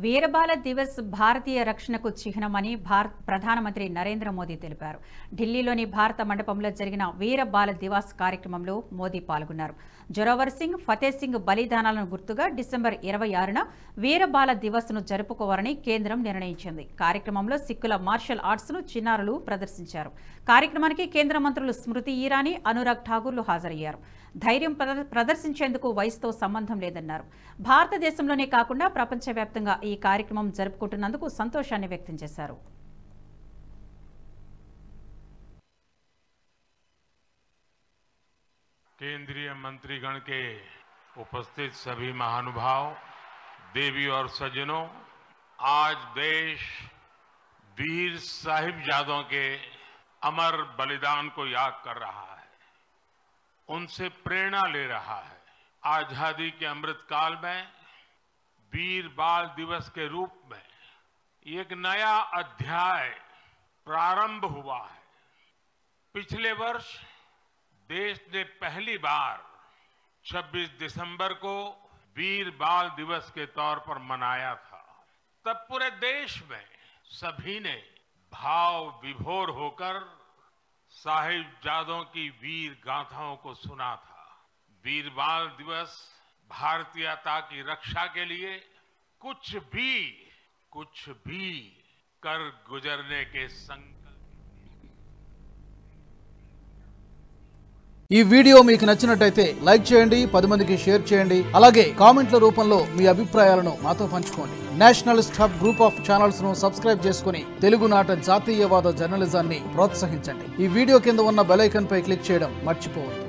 వీరబాల దివస్ భారతీయ రక్షణకు చిహ్నమని ప్రధానమంత్రి నరేంద్ర మోదీ తెలిపారు. ఢిల్లీలోని భారత మండపంలో జరిగిన వీరబాల దివస్ కార్యక్రమంలో మోదీ పాల్గొన్నారు. జోరావర్ సింగ్, ఫతేహ్ సింగ్ బలిదానాలను గుర్తుగా డిసెంబర్ 26న వీరబాల దివస్ను జరుపుకోవాలని కేంద్రం నిర్ణయించింది. కార్యక్రమంలో సిక్కుల మార్షల్ ఆర్ట్స్ను చిన్నారులు ప్రదర్శించారు. కార్యక్రమానికి కేంద్ర మంత్రులు స్మృతి ఇరానీ, అనురాగ్ ఠాకూర్లు హాజరయ్యారు. ధైర్యం ప్రదర్శించేందుకు వయసుతో సంబంధం లేదన్నారు. భారతదేశంలోనే కాకుండా ప్రపంచవ్యాప్తంగా ఈ కార్యక్రమం జరుపుకుంటున్నందుకు సంతోషాన్ని వ్యక్తం చేశారు. केंद्रीय मंत्रीगण के उपस्थित सभी महानुभाव, देवी और सज्जनों, आज देश वीर साहिबजादों के अमर बलिदान को याद कर रहा है, उनसे प्रेरणा ले रहा है। आजादी के अमृत काल में वीर बाल दिवस के रूप में एक नया अध्याय प्रारंभ हुआ है। पिछले वर्ष देश ने पहली बार 26 दिसंबर को वीर बाल दिवस के तौर पर मनाया था। तब पूरे देश में सभी ने भाव विभोर होकर साहिबजादों की वीर गाथाओं को सुना था। वीर बाल दिवस भारतीयता की रक्षा के लिए कुछ भी कर गुजरने के संकल्प। ఈ వీడియో మీకు నచ్చినట్టయితే లైక్ చేయండి, 10 మందికి షేర్ చేయండి. అలాగే కామెంట్ల రూపంలో మీ అభిప్రాయాలను మాతో పంచుకోండి. Nationalist hub group of channels ను సబ్స్క్రైబ్ చేసుకుని తెలుగునాట జాతీయవాద జర్నలిజాన్ని ప్రోత్సహించండి. ఈ వీడియో కింద ఉన్న బెల్ ఐకాన్ పై క్లిక్ చేయడం మర్చిపోవద్దు.